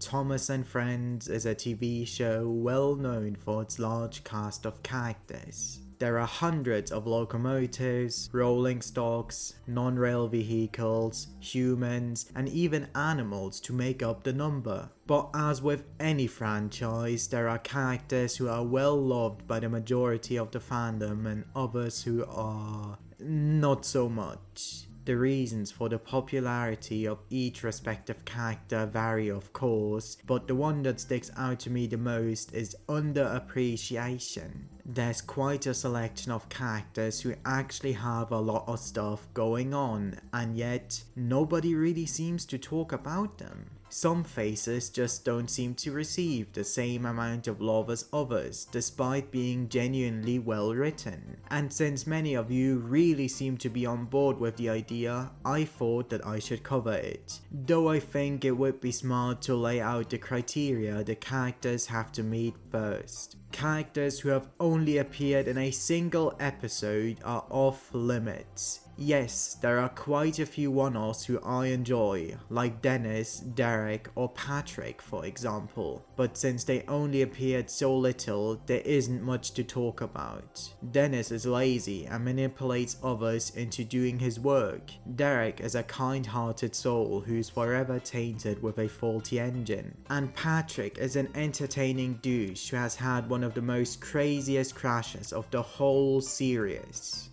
Thomas and Friends is a TV show well known for its large cast of characters. There are hundreds of locomotives, rolling stocks, non-rail vehicles, humans, and even animals to make up the number. But as with any franchise, there are characters who are well loved by the majority of the fandom and others who are not so much. The reasons for the popularity of each respective character vary of course, but the one that sticks out to me the most is underappreciation. There's quite a selection of characters who actually have a lot of stuff going on, and yet nobody really seems to talk about them. Some faces just don't seem to receive the same amount of love as others, despite being genuinely well written. And since many of you really seem to be on board with the idea, I thought that I should cover it. Though I think it would be smart to lay out the criteria the characters have to meet first. Characters who have only appeared in a single episode are off limits. Yes, there are quite a few one-offs who I enjoy, like Dennis, Derek, or Patrick for example, but since they only appeared so little, there isn't much to talk about. Dennis is lazy and manipulates others into doing his work. Derek is a kind-hearted soul who's forever tainted with a faulty engine. And Patrick is an entertaining douche who has had one of the most craziest crashes of the whole series.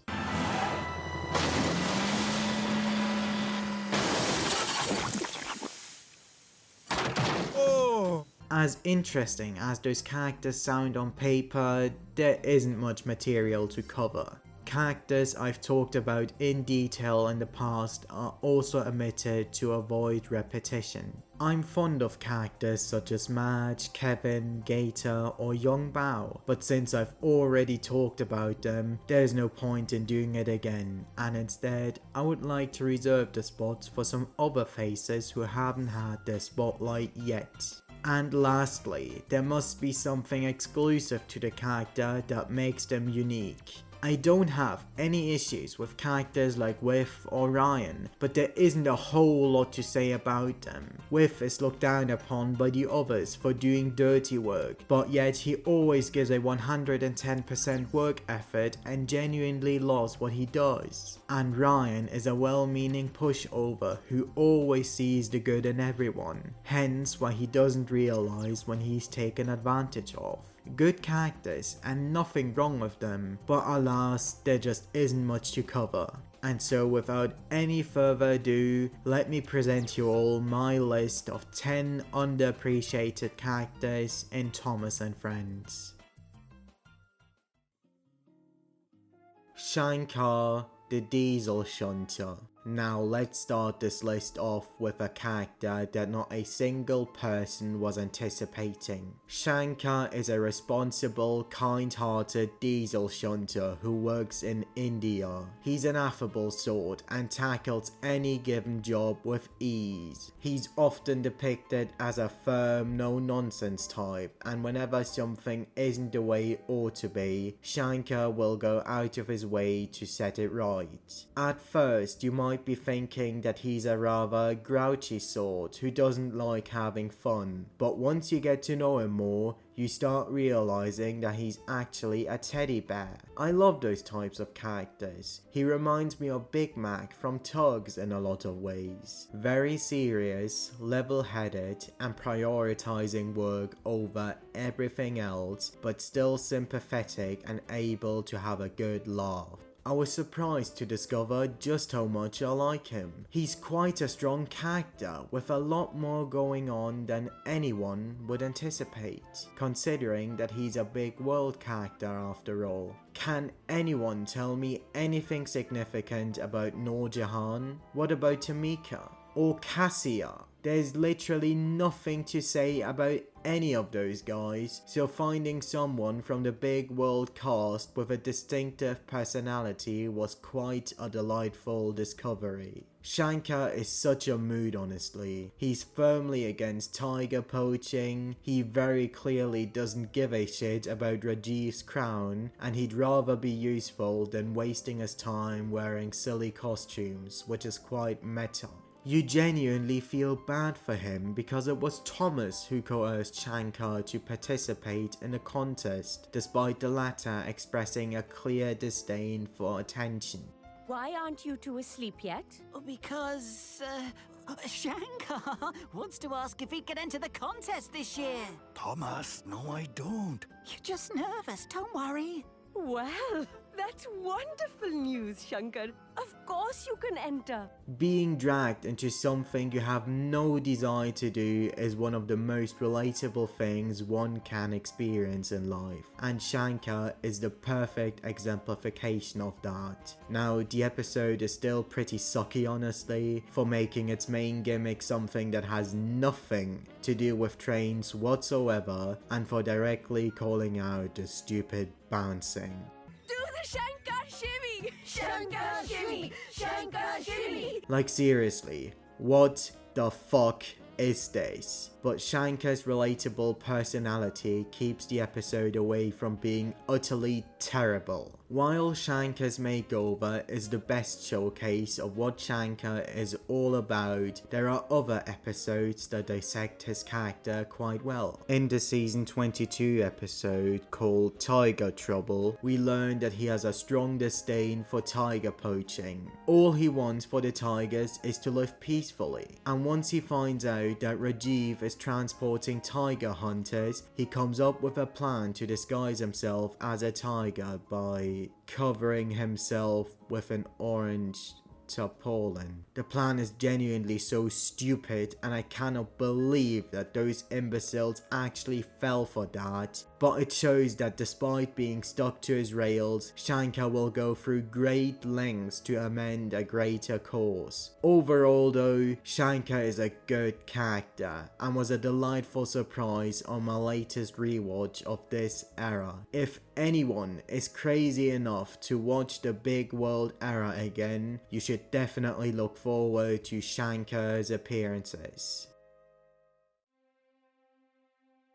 As interesting as those characters sound on paper, there isn't much material to cover. Characters I've talked about in detail in the past are also omitted to avoid repetition. I'm fond of characters such as Madge, Kevin, Gator, or Young Bao, but since I've already talked about them, there's no point in doing it again, and instead, I would like to reserve the spots for some other faces who haven't had their spotlight yet. And lastly, there must be something exclusive to the character that makes them unique. I don't have any issues with characters like Whiff or Ryan, but there isn't a whole lot to say about them. Whiff is looked down upon by the others for doing dirty work, but yet he always gives a 110% work effort and genuinely loves what he does. And Ryan is a well-meaning pushover who always sees the good in everyone, hence why he doesn't realize when he's taken advantage of. Good characters and nothing wrong with them, but alas, there just isn't much to cover. And so without any further ado, let me present you all my list of 10 underappreciated characters in Thomas and Friends. Shankar, the Diesel Shunter. Now let's start this list off with a character that not a single person was anticipating. Shankar is a responsible, kind-hearted diesel shunter who works in India. He's an affable sort and tackles any given job with ease. He's often depicted as a firm, no-nonsense type, and whenever something isn't the way it ought to be, Shankar will go out of his way to set it right. At first, you might be thinking that he's a rather grouchy sort who doesn't like having fun, but once you get to know him more, you start realizing that he's actually a teddy bear. I love those types of characters. He reminds me of Big Mac from Tugs in a lot of ways. Very serious, level-headed, and prioritizing work over everything else, but still sympathetic and able to have a good laugh. I was surprised to discover just how much I like him. He's quite a strong character with a lot more going on than anyone would anticipate, considering that he's a big world character after all. Can anyone tell me anything significant about Noor Jahan? What about Tamika? Or Cassia? There's literally nothing to say about any of those guys, so finding someone from the big world cast with a distinctive personality was quite a delightful discovery. Shankar is such a mood honestly. He's firmly against tiger poaching, he very clearly doesn't give a shit about Rajiv's crown, and he'd rather be useful than wasting his time wearing silly costumes, which is quite meta. You genuinely feel bad for him because it was Thomas who coerced Shankar to participate in the contest, despite the latter expressing a clear disdain for attention. Why aren't you two asleep yet? Because, Shankar wants to ask if he can enter the contest this year. Thomas, no I don't. You're just nervous, don't worry. Well, that's wonderful news, Shankar. Of course you can enter. Being dragged into something you have no desire to do is one of the most relatable things one can experience in life, and Shankar is the perfect exemplification of that. Now, the episode is still pretty sucky honestly, for making its main gimmick something that has nothing to do with trains whatsoever, and for directly calling out the stupid bouncing. Do the Shankar shimmy! Shankar shimmy! Shankar shimmy! Like seriously, what the fuck is this? But Shankar's relatable personality keeps the episode away from being utterly terrible. While Shankar's makeover is the best showcase of what Shankar is all about, there are other episodes that dissect his character quite well. In the season 22 episode called Tiger Trouble, we learn that he has a strong disdain for tiger poaching. All he wants for the tigers is to live peacefully, and once he finds out that Rajiv is transporting tiger hunters, he comes up with a plan to disguise himself as a tiger by covering himself with an orange tarpaulin. The plan is genuinely so stupid, and I cannot believe that those imbeciles actually fell for that. But it shows that despite being stuck to his rails, Shankar will go through great lengths to amend a greater cause. Overall though, Shankar is a good character and was a delightful surprise on my latest rewatch of this era. If anyone is crazy enough to watch the Big World era again, you should definitely look forward to Shankar's appearances.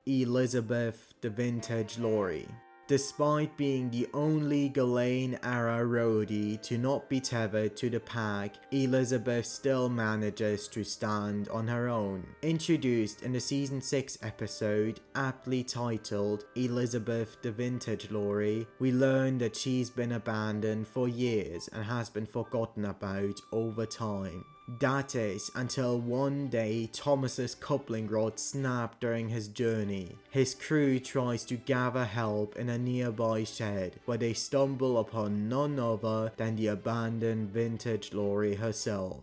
Elizabeth, the vintage lorry. Despite being the only Ghislaine era roadie to not be tethered to the pack, Elizabeth still manages to stand on her own. Introduced in the season 6 episode, aptly titled Elizabeth the Vintage Lorry, we learn that she's been abandoned for years and has been forgotten about over time. That is, until one day Thomas's coupling rod snapped during his journey. His crew tries to gather help in a nearby shed, where they stumble upon none other than the abandoned vintage lorry herself.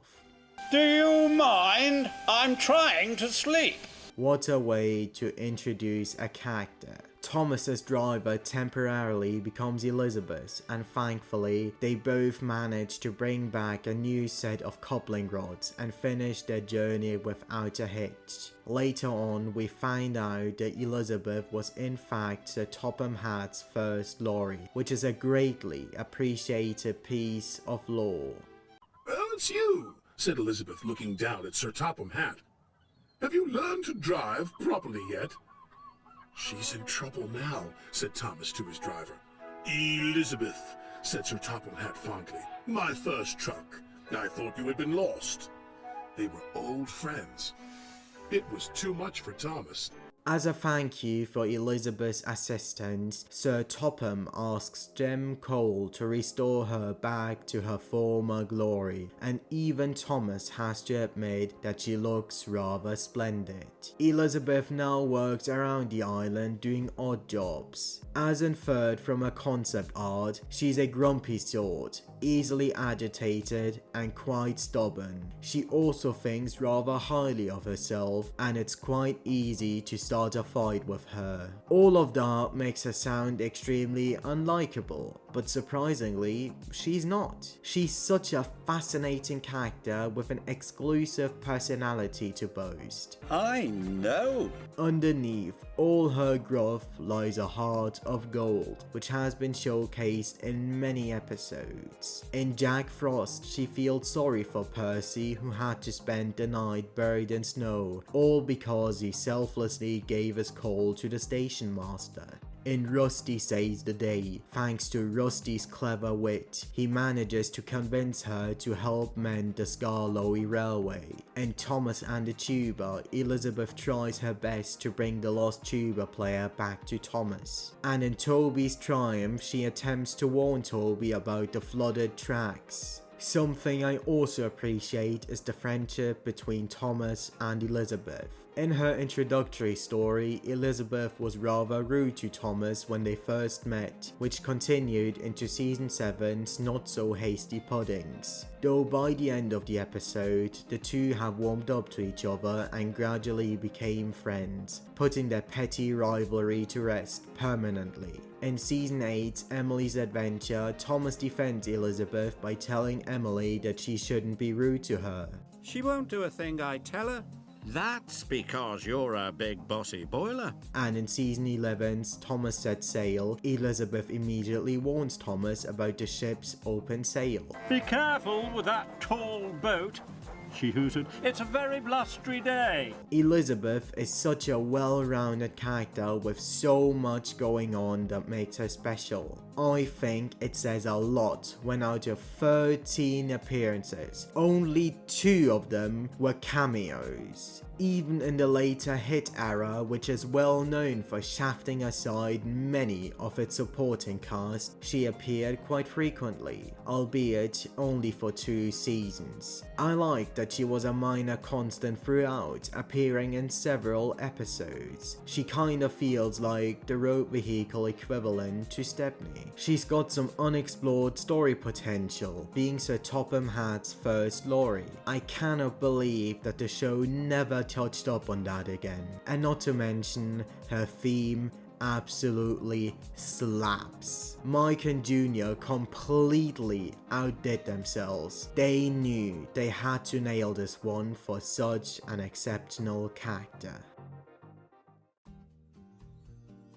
Do you mind? I'm trying to sleep. What a way to introduce a character. Thomas's driver temporarily becomes Elizabeth, and thankfully they both manage to bring back a new set of coupling rods and finish their journey without a hitch. Later on, we find out that Elizabeth was in fact Sir Topham Hatt's first lorry, which is a greatly appreciated piece of lore. "Oh, it's you," said Elizabeth, looking down at Sir Topham Hatt. "Have you learned to drive properly yet?" "She's in trouble now," said Thomas to his driver. "Elizabeth," said Sir Topham Hatt fondly, "my first truck. I thought you had been lost." They were old friends. It was too much for Thomas. As a thank you for Elizabeth's assistance, Sir Topham asks Jem Cole to restore her back to her former glory, and even Thomas has to admit that she looks rather splendid. Elizabeth now works around the island doing odd jobs. As inferred from her concept art, she's a grumpy sort, easily agitated and quite stubborn. She also thinks rather highly of herself, and it's quite easy to start a fight with her. All of that makes her sound extremely unlikable, but surprisingly, she's not. She's such a fascinating character with an exclusive personality to boast. I know. Underneath all her gruff lies a heart of gold, which has been showcased in many episodes. In Jack Frost, she feels sorry for Percy, who had to spend the night buried in snow, all because he selflessly gave his coal to the station master. In Rusty Saves the Day, thanks to Rusty's clever wit, he manages to convince her to help mend the Skarloey Railway. In Thomas and the Tuba, Elizabeth tries her best to bring the lost tuba player back to Thomas. And in Toby's Triumph, she attempts to warn Toby about the flooded tracks. Something I also appreciate is the friendship between Thomas and Elizabeth. In her introductory story, Elizabeth was rather rude to Thomas when they first met, which continued into season 7's Not So Hasty Puddings. Though by the end of the episode, the two have warmed up to each other and gradually became friends, putting their petty rivalry to rest permanently. In season 8, Emily's Adventure, Thomas defends Elizabeth by telling Emily that she shouldn't be rude to her. She won't do a thing I tell her. That's because you're a big bossy boiler. And in season 11's Thomas Set Sail, Elizabeth immediately warns Thomas about the ship's open sail. Be careful with that tall boat, she hooted. It's a very blustery day. Elizabeth is such a well-rounded character with so much going on that makes her special. I think it says a lot when out of 13 appearances, only 2 of them were cameos. Even in the later Hit era, which is well known for shafting aside many of its supporting cast, she appeared quite frequently, albeit only for 2 seasons. I like that she was a minor constant throughout, appearing in several episodes. She kind of feels like the road vehicle equivalent to Stepney. She's got some unexplored story potential, being Sir Topham Hatt's first Laurie. I cannot believe that the show never touched up on that again. And not to mention, her theme absolutely slaps. Mike and Junior completely outdid themselves. They knew they had to nail this one for such an exceptional character.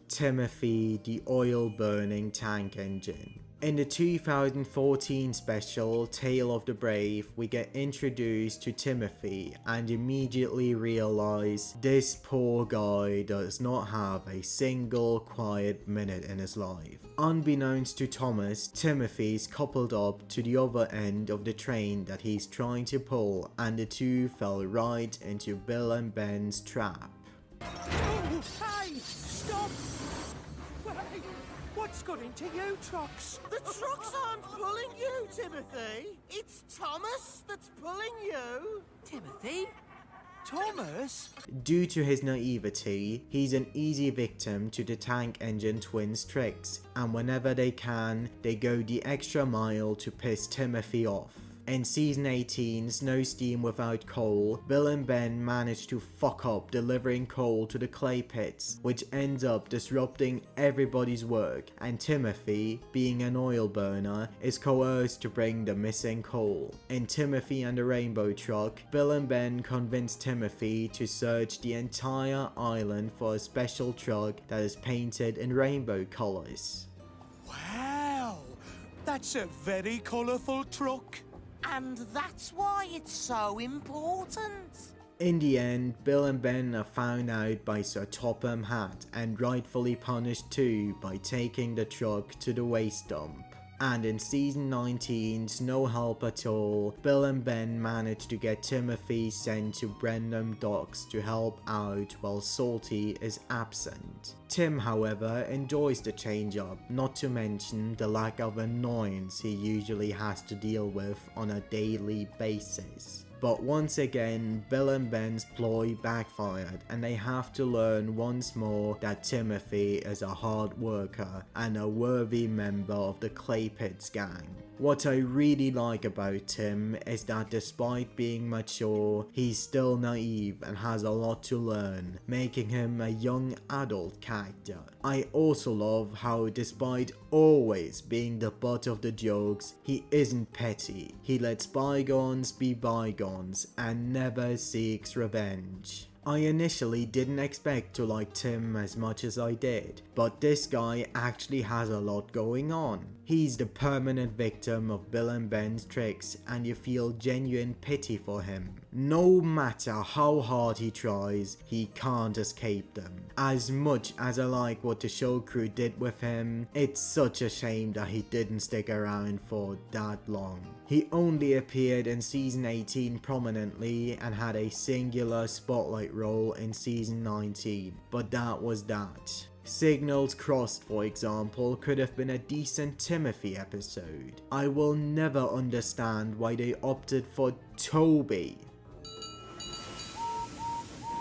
Timothy the oil-burning tank engine. In the 2014 special Tale of the Brave, we get introduced to Timothy and immediately realize this poor guy does not have a single quiet minute in his life. Unbeknownst to Thomas, Timothy's coupled up to the other end of the train that he's trying to pull, and the two fell right into Bill and Ben's trap. Oh, hey, stop! Wait, what's got into you trucks? The trucks aren't pulling you, Timothy. It's Thomas that's pulling you. Timothy? Thomas? Due to his naivety, he's an easy victim to the tank engine twins' tricks, and whenever they can, they go the extra mile to piss Timothy off. In season 18's No Steam Without Coal, Bill and Ben manage to fuck up delivering coal to the clay pits, which ends up disrupting everybody's work, and Timothy, being an oil burner, is coerced to bring the missing coal. In Timothy and the Rainbow Truck, Bill and Ben convince Timothy to search the entire island for a special truck that is painted in rainbow colors. Wow, that's a very colourful truck. And that's why it's so important. In the end, Bill and Ben are found out by Sir Topham Hatt and rightfully punished too by taking the truck to the waste dump. And in season 19's No Help At All, Bill and Ben manage to get Timothy sent to Brendam Docks to help out while Salty is absent. Tim, however, enjoys the change up, not to mention the lack of annoyance he usually has to deal with on a daily basis. But once again, Bill and Ben's ploy backfired, and they have to learn once more that Timothy is a hard worker and a worthy member of the Clay Pits gang. What I really like about Tim is that despite being mature, he's still naive and has a lot to learn, making him a young adult character. I also love how despite always being the butt of the jokes, he isn't petty. He lets bygones be bygones and never seeks revenge. I initially didn't expect to like Tim as much as I did, but this guy actually has a lot going on. He's the permanent victim of Bill and Ben's tricks, and you feel genuine pity for him. No matter how hard he tries, he can't escape them. As much as I like what the show crew did with him, it's such a shame that he didn't stick around for that long. He only appeared in season 18 prominently and had a singular spotlight role in season 19, but that was that. Signals Crossed, for example, could have been a decent Timothy episode. I will never understand why they opted for Toby.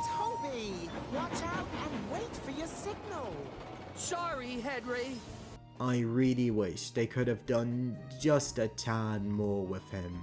Toby, watch out and wait for your signal. Sorry, Henry. I really wish they could have done just a tad more with him.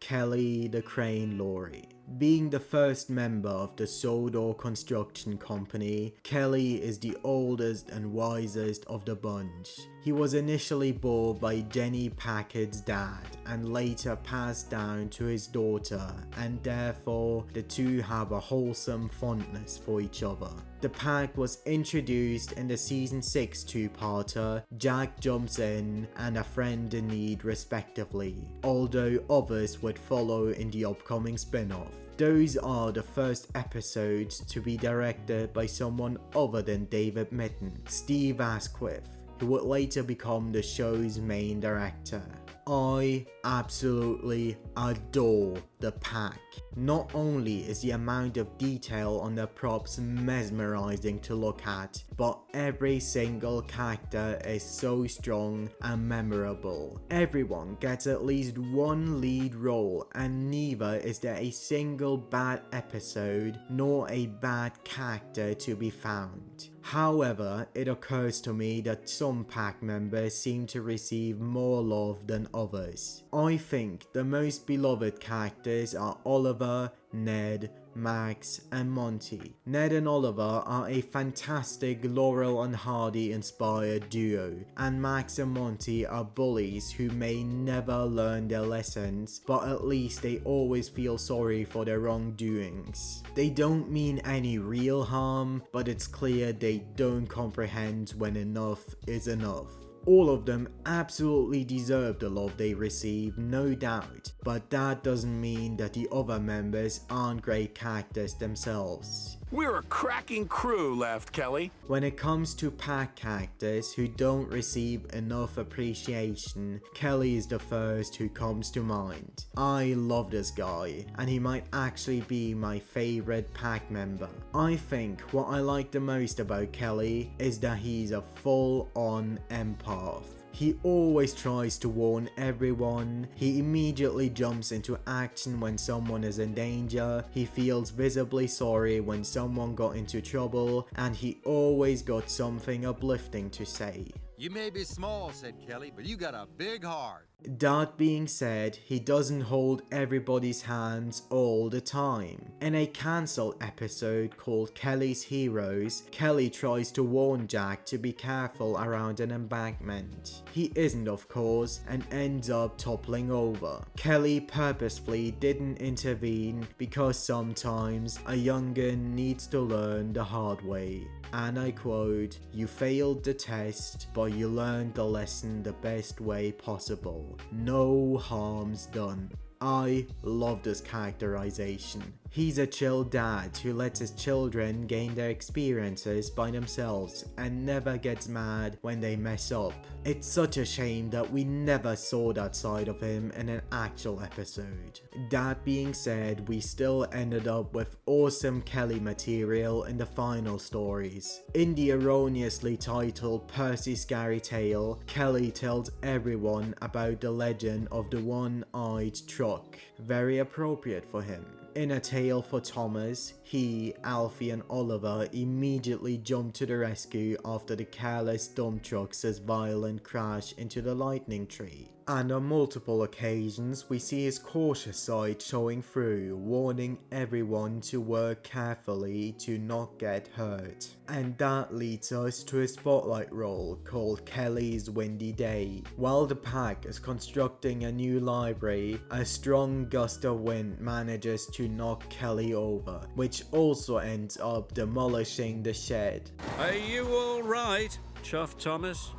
Kelly the Crane Lorry. Being the first member of the Sodor Construction Company, Kelly is the oldest and wisest of the bunch. He was initially bought by Jenny Packard's dad and later passed down to his daughter, and therefore the two have a wholesome fondness for each other. The pack was introduced in the season 6 two-parter Jack Jumps In and A Friend in Need respectively, although others would follow in the upcoming spin-off. Those are the first episodes to be directed by someone other than David Mitton, Steve Asquith, who would later become the show's main director. I absolutely adore the pack. Not only is the amount of detail on the props mesmerizing to look at, but every single character is so strong and memorable. Everyone gets at least one lead role, and neither is there a single bad episode nor a bad character to be found. However, it occurs to me that some pack members seem to receive more love than others. I think the most beloved characters are Oliver, Ned, Max, and Monty. Ned and Oliver are a fantastic Laurel and Hardy inspired duo, and Max and Monty are bullies who may never learn their lessons, but at least they always feel sorry for their wrongdoings. They don't mean any real harm, but it's clear they don't comprehend when enough is enough. All of them absolutely deserve the love they receive, no doubt, but that doesn't mean that the other members aren't great characters themselves. We're a cracking crew, laughed Kelly. When it comes to pack characters who don't receive enough appreciation, Kelly is the first who comes to mind. I love this guy, and he might actually be my favorite pack member. I think what I like the most about Kelly is that he's a full-on empath. He always tries to warn everyone, he immediately jumps into action when someone is in danger, he feels visibly sorry when someone got into trouble, and he always got something uplifting to say. You may be small, said Kelly, but you got a big heart. That being said, he doesn't hold everybody's hands all the time. In a cancelled episode called Kelly's Heroes, Kelly tries to warn Jack to be careful around an embankment. He isn't, of course, and ends up toppling over. Kelly purposefully didn't intervene because sometimes a young'un needs to learn the hard way. And I quote, "You failed the test, but you learned the lesson the best way possible. No harm's done." I love this characterization. He's a chill dad who lets his children gain their experiences by themselves and never gets mad when they mess up. It's such a shame that we never saw that side of him in an actual episode. That being said, we still ended up with awesome Kelly material in the final stories. In the erroneously titled Percy's Scary Tale, Kelly tells everyone about the legend of the one-eyed truck. Very appropriate for him. In A Tale for Thomas, he, Alfie and Oliver immediately jump to the rescue after the careless dump truck's violent crash into the lightning tree. And on multiple occasions we see his cautious side showing through, warning everyone to work carefully to not get hurt. And that leads us to a spotlight role called Kelly's Windy Day. While the pack is constructing a new library, a strong gust of wind manages to knock Kelly over, which also ends up demolishing the shed. Are you all right? Chuffed Thomas.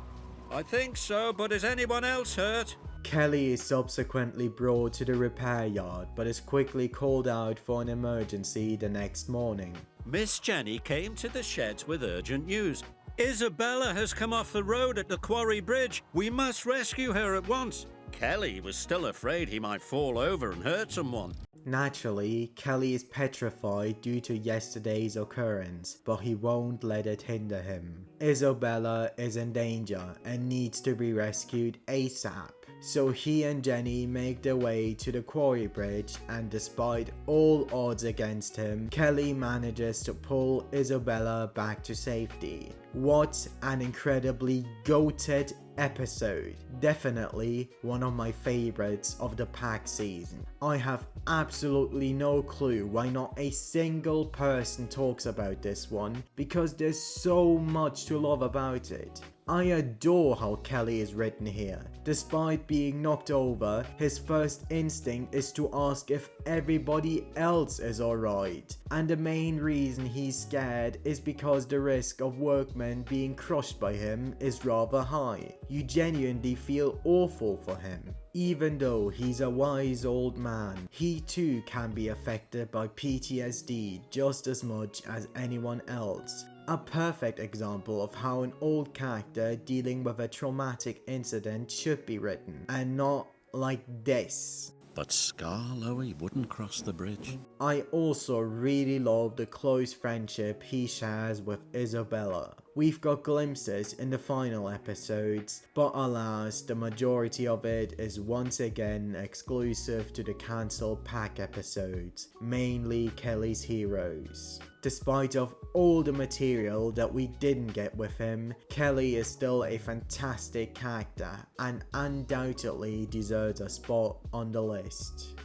I think so, but is anyone else hurt? Kelly is subsequently brought to the repair yard but is quickly called out for an emergency the next morning. Miss Jenny came to the sheds with urgent news. Isabella has come off the road at the quarry bridge. We must rescue her at once. Kelly was still afraid he might fall over and hurt someone. Naturally, Kelly is petrified due to yesterday's occurrence, but he won't let it hinder him. Isabella is in danger and needs to be rescued ASAP. So he and Jenny make their way to the quarry bridge, and despite all odds against him, Kelly manages to pull Isabella back to safety. What an incredibly goated episode. Definitely one of my favorites of the pack season. I have absolutely no clue why not a single person talks about this one, because there's so much to love about it. I adore how Kelly is written here. Despite being knocked over, his first instinct is to ask if everybody else is alright. And the main reason he's scared is because the risk of workmen being crushed by him is rather high. You genuinely feel awful for him. Even though he's a wise old man, he too can be affected by PTSD just as much as anyone else. A perfect example of how an old character dealing with a traumatic incident should be written, and not like this. But Skarloey wouldn't cross the bridge. I also really love the close friendship he shares with Isabella. We've got glimpses in the final episodes, but alas, the majority of it is once again exclusive to the cancelled pack episodes, mainly Kelly's heroes. Despite of all the material that we didn't get with him, Kelly is still a fantastic character and undoubtedly deserves a spot on the list.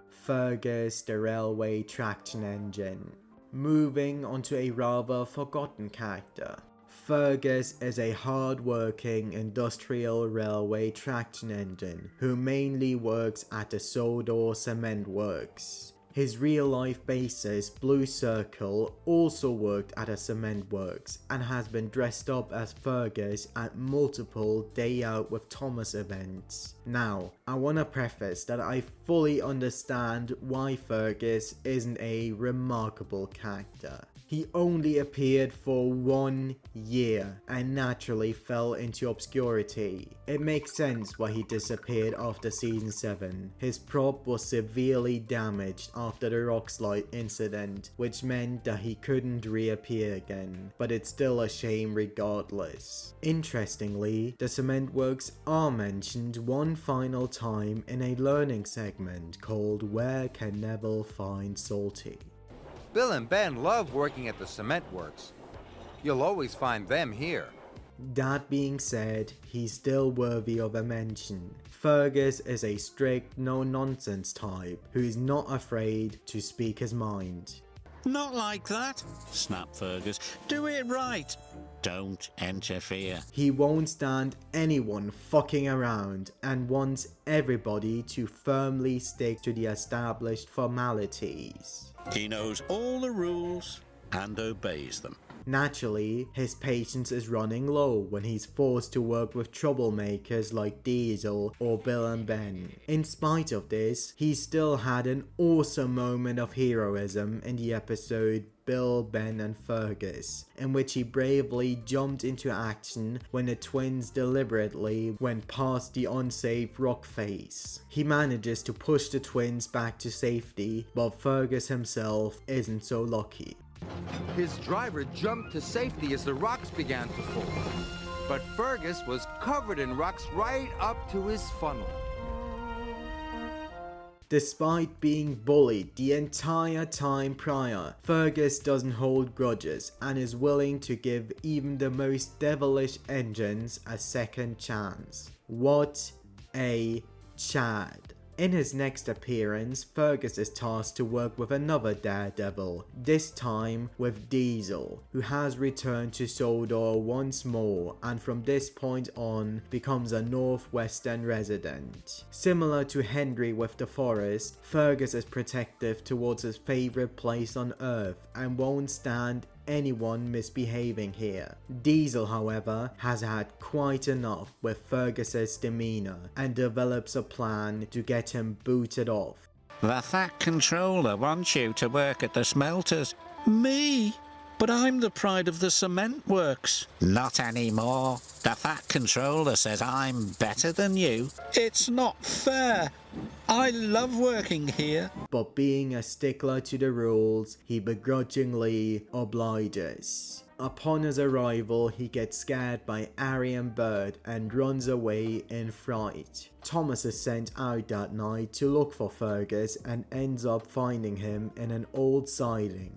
Fergus the Railway Traction Engine. Moving on to a rather forgotten character. Fergus is a hard-working industrial railway traction engine who mainly works at the Sodor Cement Works. His real-life basis, Blue Circle, also worked at a cement works and has been dressed up as Fergus at multiple Day Out with Thomas events. Now, I want to preface that I fully understand why Fergus isn't a remarkable character. He only appeared for 1 year and naturally fell into obscurity. It makes sense why he disappeared after season 7. His prop was severely damaged after the rock slide incident, which meant that he couldn't reappear again, but it's still a shame regardless. Interestingly, the cement works are mentioned one final time in a learning segment called Where Can Neville Find Salty? Bill and Ben love working at the cement works. You'll always find them here. That being said, he's still worthy of a mention. Fergus is a strict, no-nonsense type who is not afraid to speak his mind. Not like that, snapped Fergus. Do it right. Don't interfere. He won't stand anyone fucking around and wants everybody to firmly stick to the established formalities. He knows all the rules and obeys them. Naturally, his patience is running low when he's forced to work with troublemakers like Diesel or Bill and Ben. In spite of this, he still had an awesome moment of heroism in the episode Bill, Ben and Fergus, in which he bravely jumped into action when the twins deliberately went past the unsafe rock face. He manages to push the twins back to safety, but Fergus himself isn't so lucky. His driver jumped to safety as the rocks began to fall. But Fergus was covered in rocks right up to his funnel. Despite being bullied the entire time prior, Fergus doesn't hold grudges and is willing to give even the most devilish engines a second chance. What a Chad. In his next appearance, Fergus is tasked to work with another daredevil, this time with Diesel, who has returned to Sodor once more and from this point on becomes a northwestern resident. Similar to Henry with the forest, Fergus is protective towards his favourite place on earth and won't stand anyone misbehaving here. Diesel, however, has had quite enough with Fergus's demeanor and develops a plan to get him booted off. The Fat Controller wants you to work at the smelters. Me? But I'm the pride of the cement works. Not anymore. The Fat Controller says I'm better than you. It's not fair. I love working here. But being a stickler to the rules, he begrudgingly obliges. Upon his arrival, he gets scared by Arry and Bird and runs away in fright. Thomas is sent out that night to look for Fergus and ends up finding him in an old siding.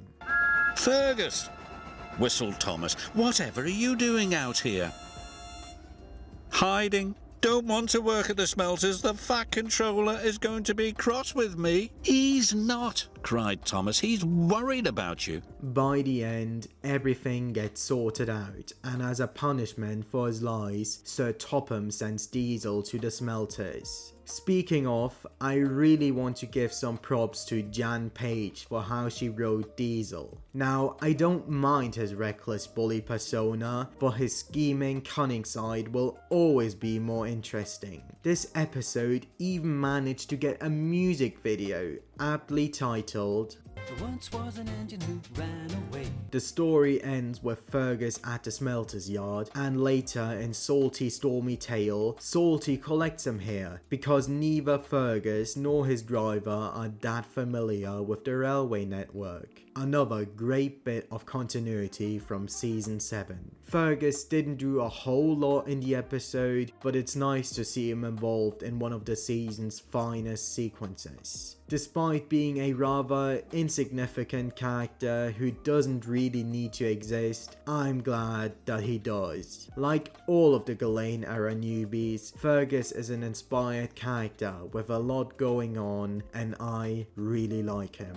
Fergus! Whistled Thomas. Whatever are you doing out here? Hiding. Don't want to work at the smelters. The Fat Controller is going to be cross with me. He's not, cried Thomas. He's worried about you. By the end, everything gets sorted out, and as a punishment for his lies, Sir Topham sends Diesel to the smelters. Speaking of, I really want to give some props to Jan Page for how she wrote Diesel. Now, I don't mind his reckless bully persona, but his scheming, cunning side will always be more interesting. This episode even managed to get a music video, aptly titled There once was an engine who ran away. The story ends with Fergus at the smelter's yard, and later in Salty's stormy tale, Salty collects him here because neither Fergus nor his driver are that familiar with the railway network. Another great bit of continuity from season 7. Fergus didn't do a whole lot in the episode, but it's nice to see him involved in one of the season's finest sequences. Despite being a rather insignificant character who doesn't really need to exist, I'm glad that he does. Like all of the Ghislaine era newbies, Fergus is an inspired character with a lot going on, and I really like him.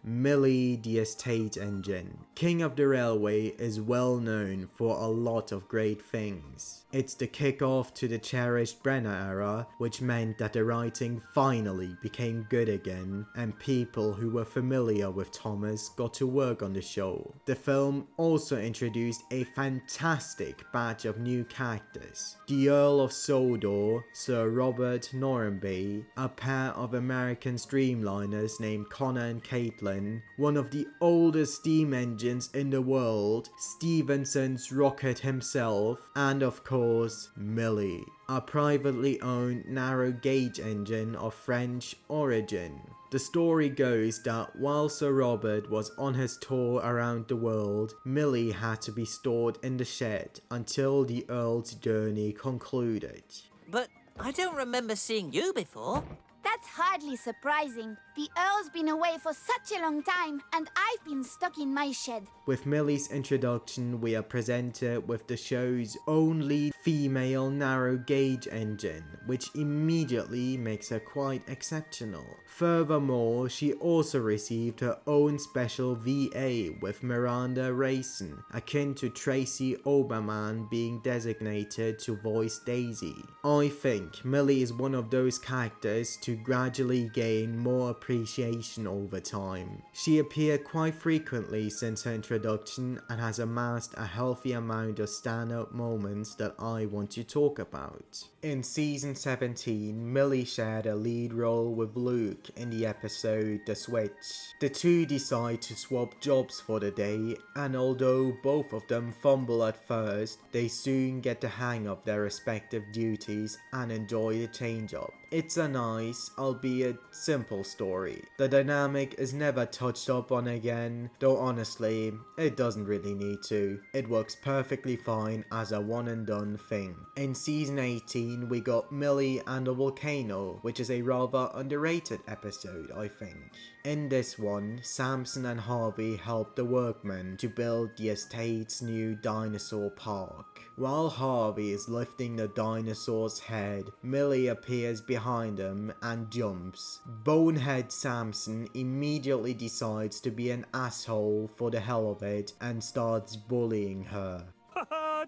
Millie the Estate Engine. King of the Railway is well known for a lot of great things. It's the kickoff to the cherished Brenner era, which meant that the writing finally became good again, and people who were familiar with Thomas got to work on the show. The film also introduced a fantastic batch of new characters. The Earl of Sodor, Sir Robert Norrenby, a pair of American streamliners named Connor and Caitlin, one of the oldest steam engines in the world, Stephenson's rocket himself, and of course, Millie, a privately owned narrow gauge engine of French origin. The story goes that while Sir Robert was on his tour around the world, Millie had to be stored in the shed until the Earl's journey concluded. But I don't remember seeing you before. That's hardly surprising. The Earl's been away for such a long time, and I've been stuck in my shed. With Millie's introduction, we are presented with the show's only female narrow gauge engine, which immediately makes her quite exceptional. Furthermore, she also received her own special VA with Miranda Rayson, akin to Tracy Oberman being designated to voice Daisy. I think Millie is one of those characters to gradually gain more appreciation over time. She appeared quite frequently since her introduction and has amassed a healthy amount of stand-up moments that I want to talk about. In season 17, Millie shared a lead role with Luke in the episode The Switch. The two decide to swap jobs for the day, and although both of them fumble at first, they soon get the hang of their respective duties and enjoy the change-up. It's a nice, albeit simple story. The dynamic is never touched up on again, though honestly, it doesn't really need to. It works perfectly fine as a one and done thing. In season 18, we got Millie and the Volcano, which is a rather underrated episode, I think. In this one, Samson and Harvey help the workmen to build the estate's new dinosaur park. While Harvey is lifting the dinosaur's head, Millie appears behind him and jumps. Bonehead Samson immediately decides to be an asshole for the hell of it and starts bullying her.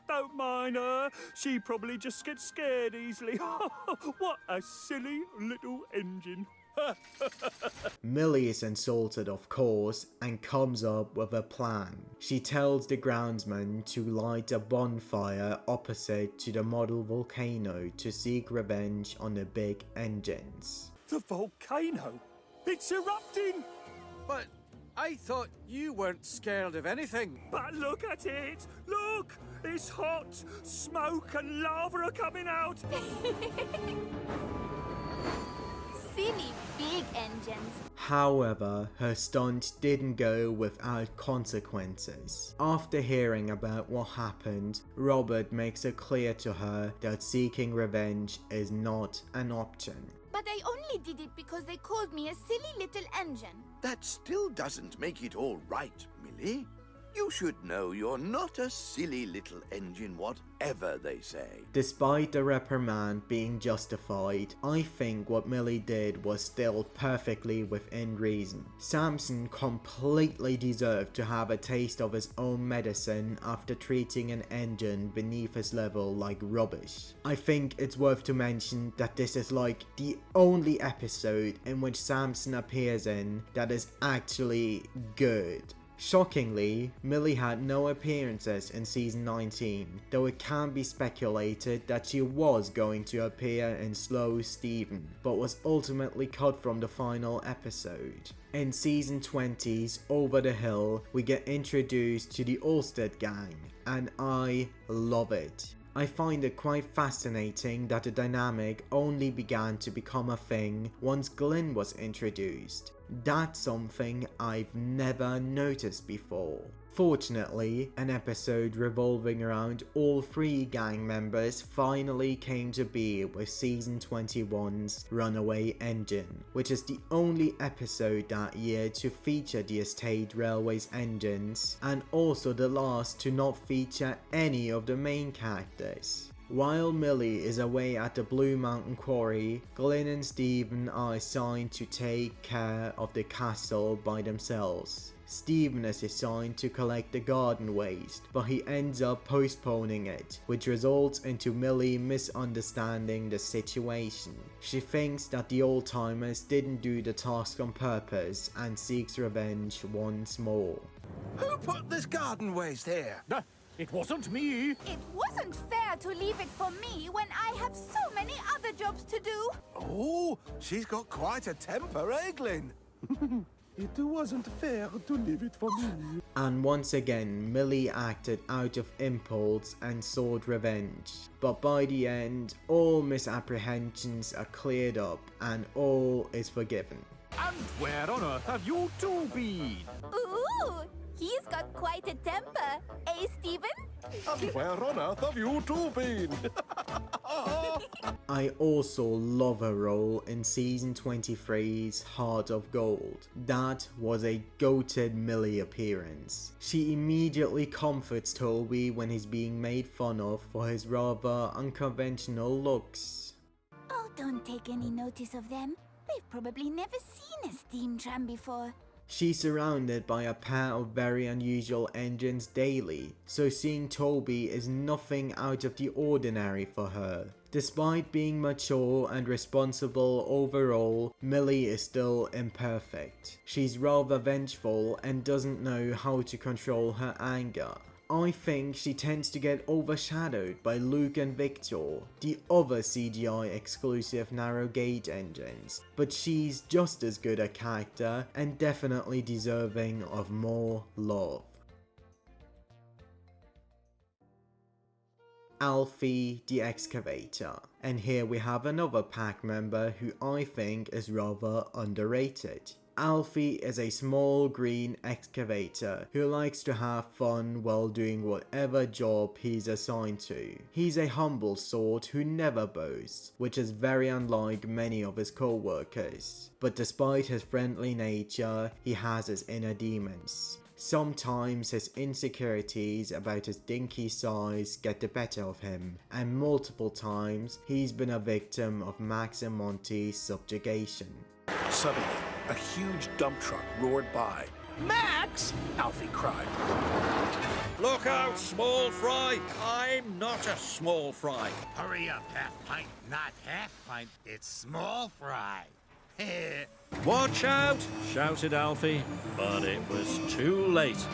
Don't mind her. She probably just gets scared easily. What a silly little engine. Millie is insulted, of course, and comes up with a plan. She tells the groundsman to light a bonfire opposite to the model volcano to seek revenge on the big engines. The volcano? It's erupting! But I thought you weren't scared of anything. But look at it! Look! It's hot! Smoke and lava are coming out! Silly big engines. However, her stunt didn't go without consequences. After hearing about what happened, Robert makes it clear to her that seeking revenge is not an option. But I only did it because they called me a silly little engine. That still doesn't make it all right, Millie. You should know you're not a silly little engine, whatever they say. Despite the reprimand being justified, I think what Millie did was still perfectly within reason. Samson completely deserved to have a taste of his own medicine after treating an engine beneath his level like rubbish. I think it's worth to mention that this is like the only episode in which Samson appears in that is actually good. Shockingly, Millie had no appearances in season 19, though it can be speculated that she was going to appear in Slow Steven, but was ultimately cut from the final episode. In season 20's Over the Hill, we get introduced to the Olstead gang, and I love it. I find it quite fascinating that the dynamic only began to become a thing once Glynn was introduced. That's something I've never noticed before. Fortunately, an episode revolving around all three gang members finally came to be with season 21's Runaway Engine, which is the only episode that year to feature the Estate Railway's engines, and also the last to not feature any of the main characters. While Millie is away at the Blue Mountain Quarry, Glynn and Steven are assigned to take care of the castle by themselves. Steven is assigned to collect the garden waste, but he ends up postponing it, which results into Millie misunderstanding the situation. She thinks that the old-timers didn't do the task on purpose and seeks revenge once more. Who put this garden waste here? It wasn't me. It wasn't fair to leave it for me when I have so many other jobs to do. Oh, she's got quite a temper, eh, Glynn? It wasn't fair to leave it for me. And once again, Millie acted out of impulse and sought revenge. But by the end, all misapprehensions are cleared up and all is forgiven. And where on earth have you two been? Ooh, he's got quite a temper, eh, Steven? And where on earth have you two been? I also love her role in season 23's Heart of Gold. That was a goated Millie appearance. She immediately comforts Toby when he's being made fun of for his rather unconventional looks. Oh, don't take any notice of them. They've probably never seen a steam tram before. She's surrounded by a pair of very unusual engines daily, so seeing Toby is nothing out of the ordinary for her. Despite being mature and responsible overall, Millie is still imperfect. She's rather vengeful and doesn't know how to control her anger. I think she tends to get overshadowed by Luke and Victor, the other CGI exclusive narrow gauge engines, but she's just as good a character and definitely deserving of more love. Alfie the Excavator. And here we have another pack member who I think is rather underrated. Alfie is a small green excavator who likes to have fun while doing whatever job he's assigned to. He's a humble sort who never boasts, which is very unlike many of his co-workers. But despite his friendly nature, he has his inner demons. Sometimes his insecurities about his dinky size get the better of him, and multiple times he's been a victim of Max and Monty's subjugation. Suddenly, a huge dump truck roared by. Max! Alfie cried. Look out, small fry! I'm not a small fry. Hurry up, half pint, not half pint. It's small fry. Watch out! Shouted Alfie, but it was too late.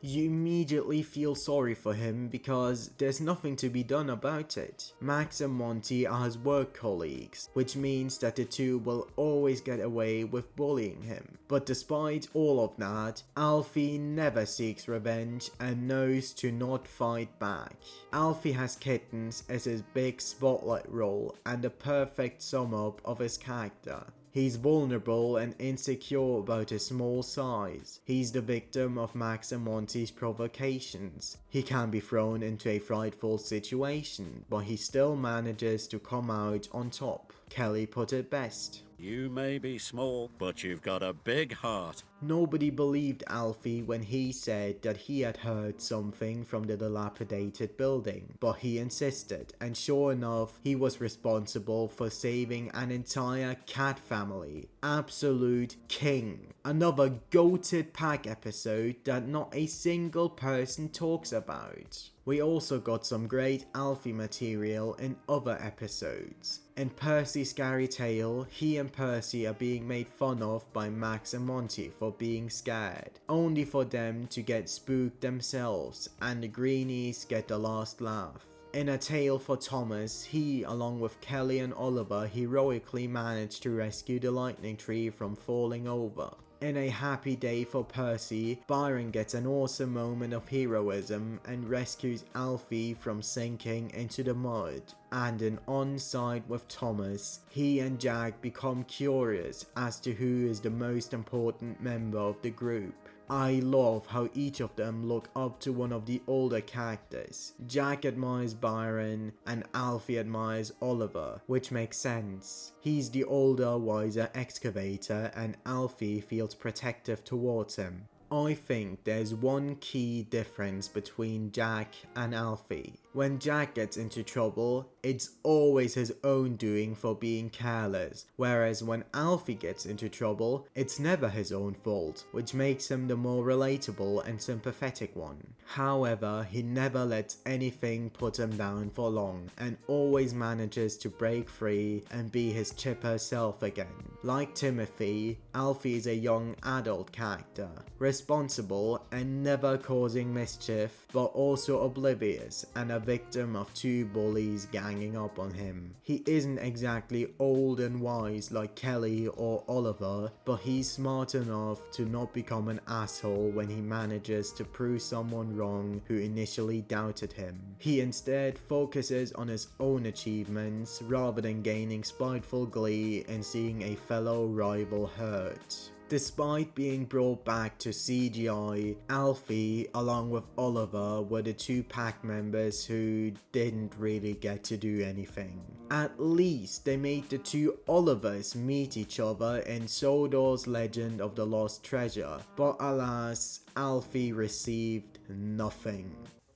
You immediately feel sorry for him because there's nothing to be done about it. Max and Monty are his work colleagues, which means that the two will always get away with bullying him. But despite all of that, Alfie never seeks revenge and knows to not fight back. Alfie has kittens as his big spotlight role and a perfect sum up of his character. He's vulnerable and insecure about his small size. He's the victim of Max and Monty's provocations. He can be thrown into a frightful situation, but he still manages to come out on top. Kelly put it best. You may be small, but you've got a big heart. Nobody believed Alfie when he said that he had heard something from the dilapidated building, but he insisted, and sure enough, he was responsible for saving an entire cat family. Absolute king. Another goated pack episode that not a single person talks about. We also got some great Alfie material in other episodes. In Percy's scary tale, he and Percy are being made fun of by Max and Monty for being scared, only for them to get spooked themselves, and the greenies get the last laugh. In A Tale for Thomas, he, along with Kelly and Oliver, heroically managed to rescue the lightning tree from falling over. In A Happy Day for Percy, Byron gets an awesome moment of heroism and rescues Alfie from sinking into the mud. And in On Side with Thomas, he and Jack become curious as to who is the most important member of the group. I love how each of them look up to one of the older characters. Jack admires Byron and Alfie admires Oliver, which makes sense. He's the older, wiser excavator and Alfie feels protective towards him. I think there's one key difference between Jack and Alfie. When Jack gets into trouble, it's always his own doing for being careless, whereas when Alfie gets into trouble, it's never his own fault, which makes him the more relatable and sympathetic one. However, he never lets anything put him down for long, and always manages to break free and be his chipper self again. Like Timothy, Alfie is a young adult character, responsible and never causing mischief, but also oblivious and a victim of two bullies ganging up on him. He isn't exactly old and wise like Kelly or Oliver, but he's smart enough to not become an asshole when he manages to prove someone wrong who initially doubted him. He instead focuses on his own achievements rather than gaining spiteful glee and seeing a fellow rival hurt. Despite being brought back to CGI, Alfie, along with Oliver, were the two pack members who didn't really get to do anything. At least they made the two Olivers meet each other in Sodor's Legend of the Lost Treasure, but alas, Alfie received nothing.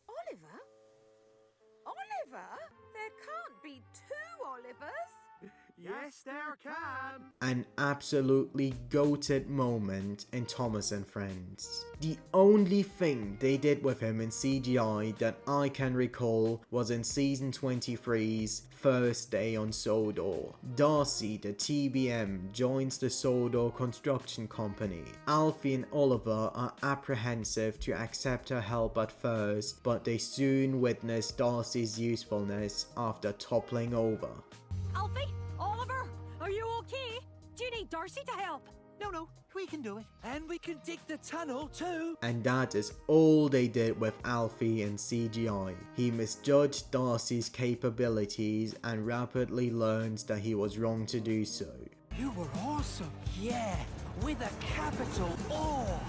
Oliver? Oliver? There can't be two Olivers. Yes, there can. An absolutely goated moment in Thomas and Friends. The only thing they did with him in CGI that I can recall was in season 23's first day on Sodor. Darcy, the TBM, joins the Sodor construction company. Alfie and Oliver are apprehensive to accept her help at first, but they soon witness Darcy's usefulness after toppling over. Alfie? Oliver? Are you okay? Do you need Darcy to help? No, we can do it. And we can dig the tunnel too. And that is all they did with Alfie in CGI. He misjudged Darcy's capabilities and rapidly learns that he was wrong to do so. You were awesome. Yeah, with a capital O.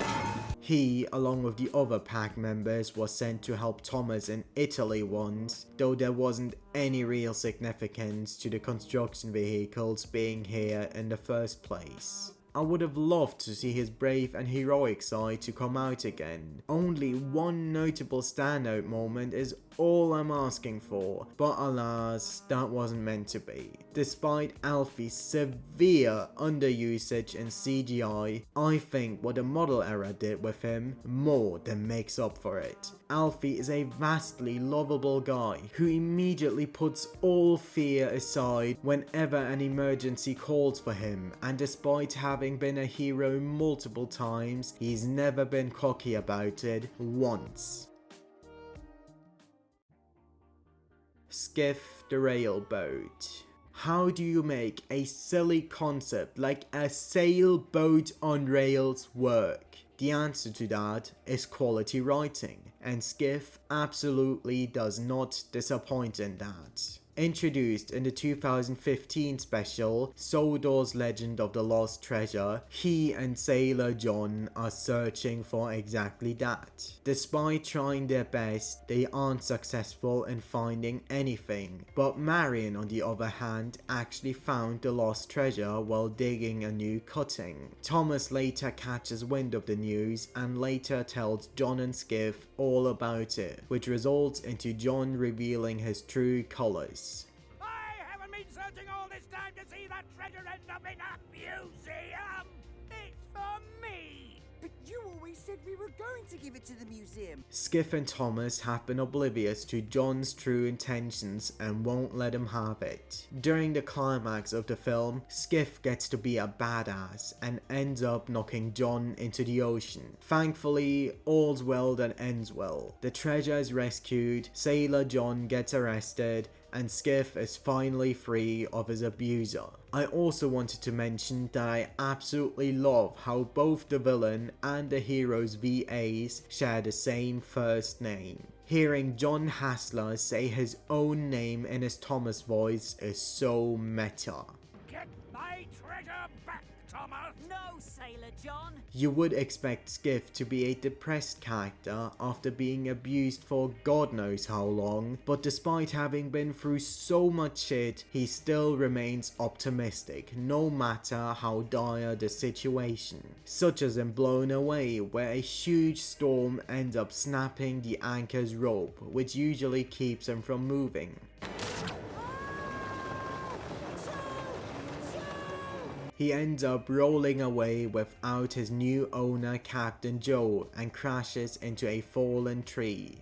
He, along with the other pack members, was sent to help Thomas in Italy once, though there wasn't any real significance to the construction vehicles being here in the first place. I would have loved to see his brave and heroic side to come out again. Only one notable standout moment is all I'm asking for, but alas, that wasn't meant to be. Despite Alfie's severe underusage in CGI, I think what the model era did with him more than makes up for it. Alfie is a vastly lovable guy who immediately puts all fear aside whenever an emergency calls for him, and despite having been a hero multiple times, he's never been cocky about it once. Skiff the Railboat. How do you make a silly concept like a sailboat on rails work? The answer to that is quality writing, and Skiff absolutely does not disappoint in that. Introduced in the 2015 special Sodor's Legend of the Lost Treasure, he and Sailor John are searching for exactly that. Despite trying their best, they aren't successful in finding anything, but Marion on the other hand actually found the lost treasure while digging a new cutting. Thomas later catches wind of the news and later tells John and Skiff all about it, which results into John revealing his true colors. I haven't been searching all this time to see that treasure end up in a museum! It's for me! But you always said we were going to give it to the museum. Skiff and Thomas have been oblivious to John's true intentions and won't let him have it. During the climax of the film, Skiff gets to be a badass and ends up knocking John into the ocean. Thankfully, all's well that ends well. The treasure is rescued, Sailor John gets arrested, and Skiff is finally free of his abuser. I also wanted to mention that I absolutely love how both the villain and the hero's VAs share the same first name. Hearing John Hassler say his own name in his Thomas voice is so meta. Get my treasure back, Thomas! No, Sailor John! You would expect Skiff to be a depressed character after being abused for God knows how long, but despite having been through so much shit, he still remains optimistic no matter how dire the situation. Such as in Blown Away, where a huge storm ends up snapping the anchor's rope, which usually keeps him from moving. He ends up rolling away without his new owner Captain Joe and crashes into a fallen tree.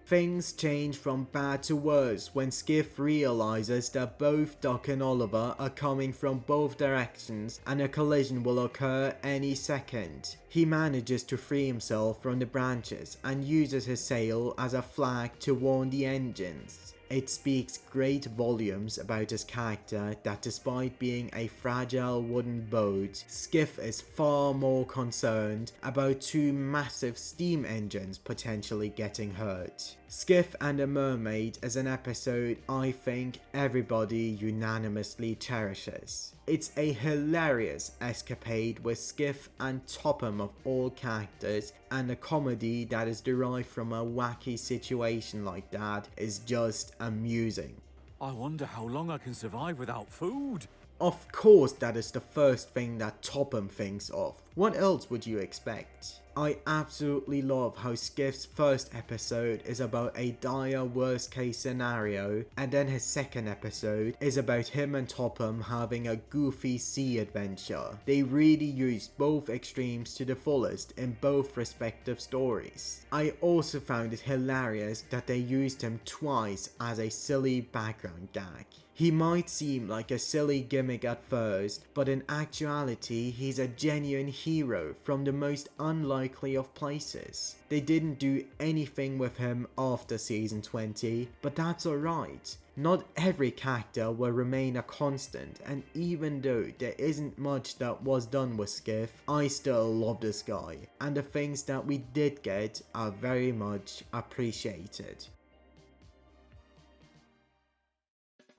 Things change from bad to worse when Skiff realizes that both Duck and Oliver are coming from both directions and a collision will occur any second. He manages to free himself from the branches and uses his sail as a flag to warn the engines. It speaks great volumes about his character that despite being a fragile wooden boat, Skiff is far more concerned about two massive steam engines potentially getting hurt. Skiff and the Mermaid is an episode I think everybody unanimously cherishes. It's a hilarious escapade with Skiff and Topham of all characters, and the comedy that is derived from a wacky situation like that is just amusing. I wonder how long I can survive without food. Of course that is the first thing that Topham thinks of. What else would you expect? I absolutely love how Skiff's first episode is about a dire worst case scenario, and then his second episode is about him and Topham having a goofy sea adventure. They really used both extremes to the fullest in both respective stories. I also found it hilarious that they used him twice as a silly background gag. He might seem like a silly gimmick at first, but in actuality he's a genuine hero from the most unlikely of places. They didn't do anything with him after season 20, but that's alright. Not every character will remain a constant, and even though there isn't much that was done with Skiff, I still love this guy, and the things that we did get are very much appreciated.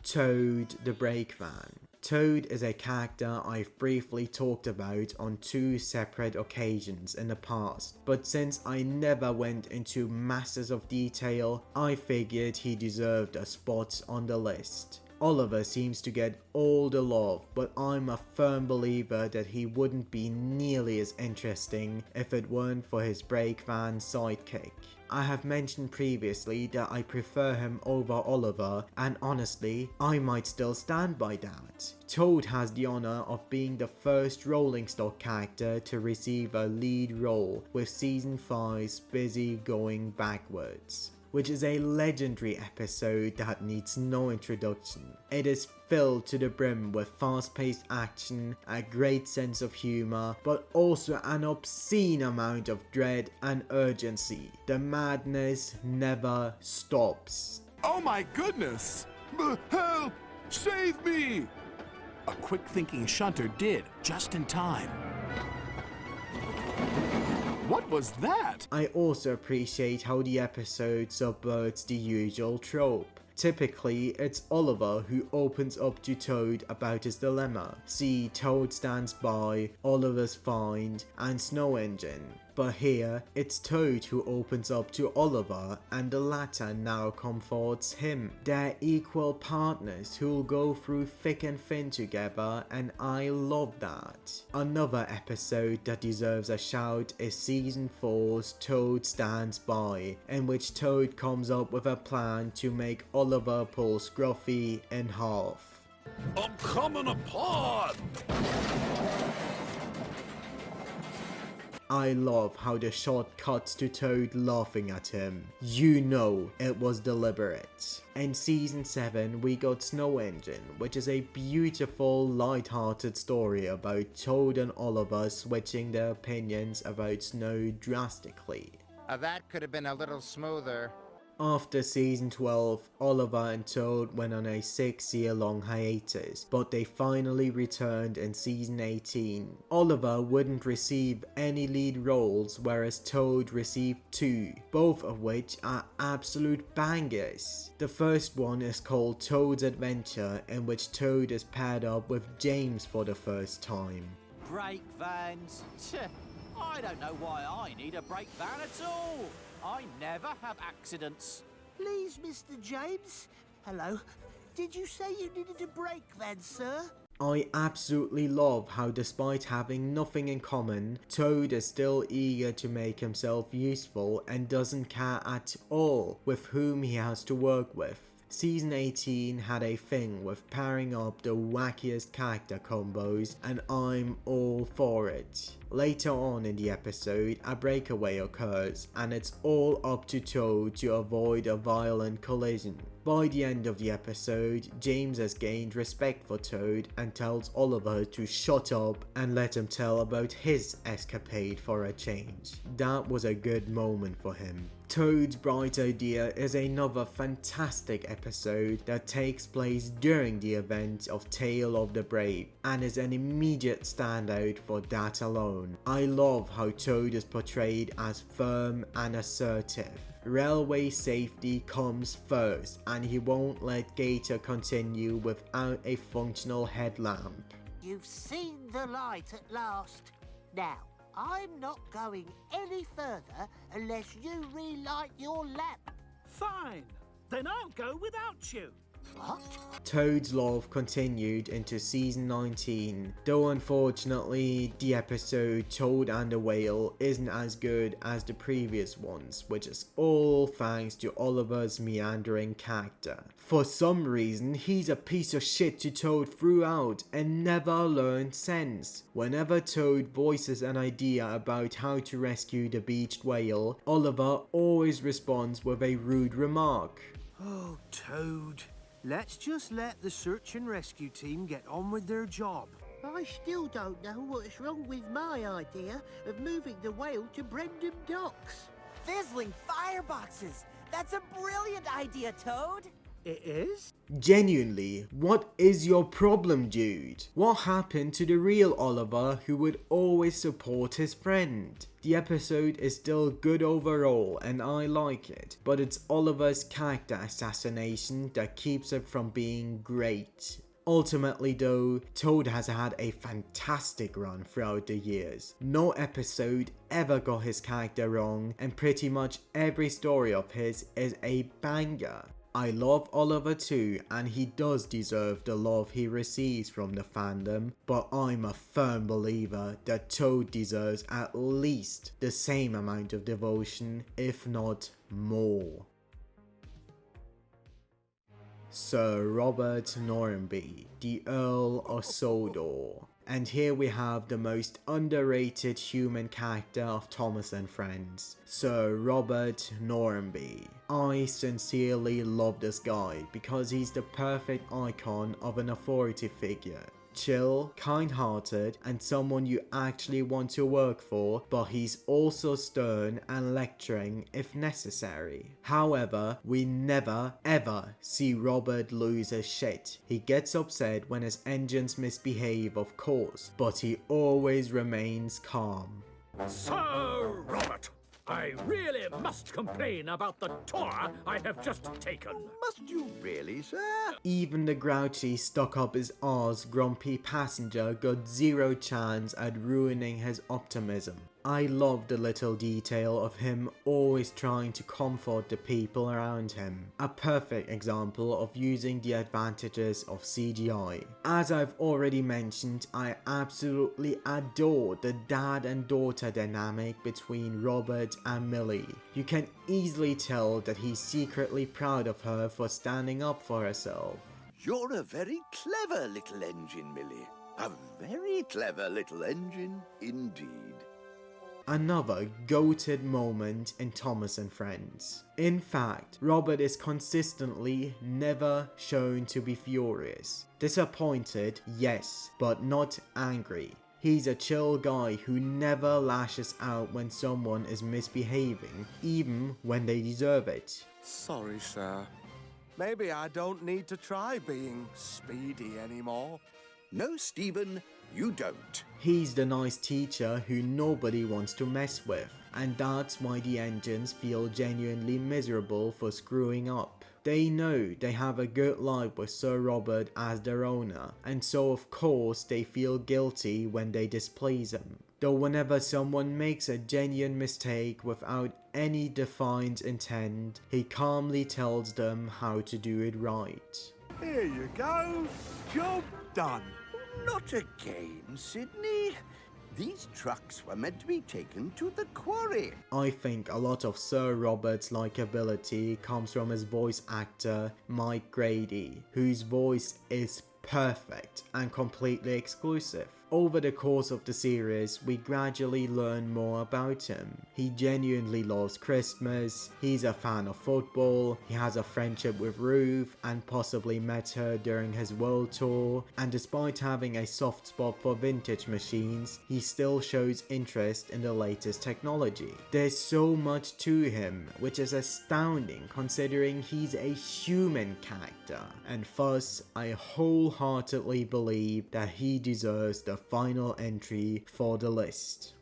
Toad the Brake Van. Toad is a character I've briefly talked about on 2 separate occasions in the past, but since I never went into masses of detail, I figured he deserved a spot on the list. Oliver seems to get all the love, but I'm a firm believer that he wouldn't be nearly as interesting if it weren't for his break van sidekick. I have mentioned previously that I prefer him over Oliver, and honestly, I might still stand by that. Toad has the honor of being the first Rolling Stock character to receive a lead role, with Season 5's Busy Going Backwards, which is a legendary episode that needs no introduction. It is filled to the brim with fast-paced action, a great sense of humor, but also an obscene amount of dread and urgency. The madness never stops. Oh my goodness! Help! Save me! A quick-thinking shunter did, just in time. What was that? I also appreciate how the episode subverts the usual trope. Typically, it's Oliver who opens up to Toad about his dilemma. See Toad Stands By, Oliver's Find, and Snow Engine. But here, it's Toad who opens up to Oliver, and the latter now comforts him. They're equal partners who'll go through thick and thin together, and I love that. Another episode that deserves a shout is Season 4's Toad Stands By, in which Toad comes up with a plan to make Oliver pull Scruffy in half. I'm coming apart! I love how the shot cuts to Toad laughing at him. You know it was deliberate. In Season 7 we got Snow Engine, which is a beautiful, light-hearted story about Toad and Oliver switching their opinions about snow drastically. That could have been a little smoother. After Season 12, Oliver and Toad went on a 6-year-long hiatus, but they finally returned in Season 18. Oliver wouldn't receive any lead roles, whereas Toad received 2, both of which are absolute bangers. The first one is called Toad's Adventure, in which Toad is paired up with James for the first time. Brake vans? I don't know why I need a brake van at all. I never have accidents. Please, Mr. James. Hello. Did you say you needed a brake van, sir? I absolutely love how, despite having nothing in common, Toad is still eager to make himself useful and doesn't care at all with whom he has to work with. Season 18 had a thing with pairing up the wackiest character combos, and I'm all for it. Later on in the episode, a breakaway occurs, and it's all up to Toad to avoid a violent collision. By the end of the episode, James has gained respect for Toad and tells Oliver to shut up and let him tell about his escapade for a change. That was a good moment for him. Toad's Bright Idea is another fantastic episode that takes place during the event of Tale of the Brave, and is an immediate standout for that alone. I love how Toad is portrayed as firm and assertive. Railway safety comes first, and he won't let Gator continue without a functional headlamp. You've seen the light at last. Now, I'm not going any further unless you relight your lamp. Fine. Then I'll go without you. What? Toad's love continued into Season 19, though unfortunately the episode Toad and the Whale isn't as good as the previous ones, which is all thanks to Oliver's meandering character. For some reason, he's a piece of shit to Toad throughout and never learned sense. Whenever Toad voices an idea about how to rescue the beached whale, Oliver always responds with a rude remark. Oh, Toad. Let's just let the search and rescue team get on with their job. I still don't know what's wrong with my idea of moving the whale to Brendam Docks. Fizzling fireboxes! That's a brilliant idea, Toad! It is? Genuinely, what is your problem, dude? What happened to the real Oliver who would always support his friend? The episode is still good overall and I like it, but it's Oliver's character assassination that keeps it from being great. Ultimately though, Toad has had a fantastic run throughout the years. No episode ever got his character wrong, and pretty much every story of his is a banger. I love Oliver too, and he does deserve the love he receives from the fandom, but I'm a firm believer that Toad deserves at least the same amount of devotion, if not more. Sir Robert Norrenby, the Earl of Sodor. And here we have the most underrated human character of Thomas and Friends, Sir Robert Norrenby. I sincerely love this guy because he's the perfect icon of an authority figure. Chill, kind-hearted, and someone you actually want to work for, but he's also stern and lecturing if necessary. However, we never ever see Robert lose his shit. He gets upset when his engines misbehave, of course, but he always remains calm. Sir Robert, I really must complain about the tour I have just taken. Must you really, sir? Even the grouchy, stuck-up-his-arse grumpy passenger got zero chance at ruining his optimism. I love the little detail of him always trying to comfort the people around him. A perfect example of using the advantages of CGI. As I've already mentioned, I absolutely adore the dad and daughter dynamic between Robert and Millie. You can easily tell that he's secretly proud of her for standing up for herself. You're a very clever little engine, Millie. A very clever little engine indeed. Another goated moment in Thomas and Friends. In fact, Robert is consistently never shown to be furious. Disappointed, yes, but not angry. He's a chill guy who never lashes out when someone is misbehaving, even when they deserve it. Sorry, sir. Maybe I don't need to try being speedy anymore. No, Stephen, you don't. He's the nice teacher who nobody wants to mess with, and that's why the engines feel genuinely miserable for screwing up. They know they have a good life with Sir Robert as their owner, and so of course they feel guilty when they displease him. Though whenever someone makes a genuine mistake without any defined intent, he calmly tells them how to do it right. Here you go. Job done. Not again, Sydney. These trucks were meant to be taken to the quarry. I think a lot of Sir Robert's likability comes from his voice actor, Mike Grady, whose voice is perfect and completely exclusive. Over the course of the series, we gradually learn more about him. He genuinely loves Christmas, he's a fan of football, he has a friendship with Ruth and possibly met her during his world tour, and despite having a soft spot for vintage machines, he still shows interest in the latest technology. There's so much to him, which is astounding considering he's a human character, and thus I wholeheartedly believe that he deserves the final entry for the list.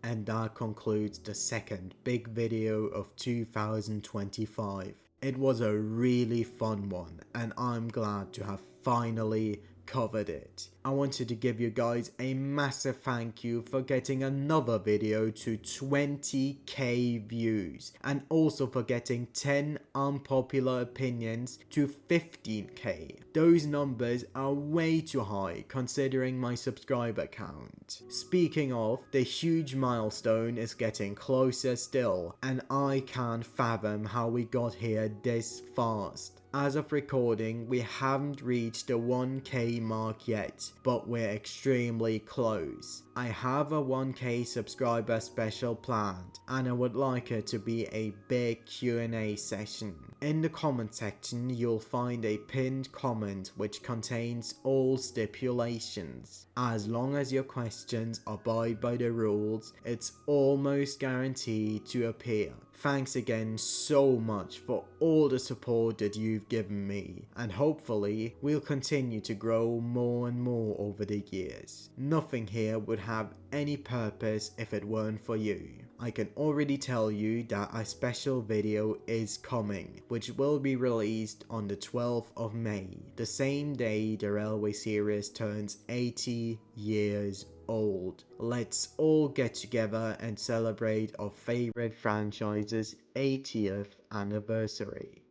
And that concludes the second big video of 2025. It was a really fun one, and I'm glad to have finally covered it. I wanted to give you guys a massive thank you for getting another video to 20k views, and also for getting 10 unpopular opinions to 15k. Those numbers are way too high considering my subscriber count. Speaking of, the huge milestone is getting closer still, and I can't fathom how we got here this fast. As of recording, we haven't reached the 1k mark yet, but we're extremely close. I have a 1k subscriber special planned, and I would like it to be a big Q&A session. In the comment section, you'll find a pinned comment which contains all stipulations. As long as your questions abide by the rules, it's almost guaranteed to appear. Thanks again so much for all the support that you've given me, and hopefully we'll continue to grow more and more over the years. Nothing here would have any purpose if it weren't for you. I can already tell you that a special video is coming, which will be released on the 12th of May, the same day the Railway series turns 80 years old. Let's all get together and celebrate our favorite franchise's 80th anniversary.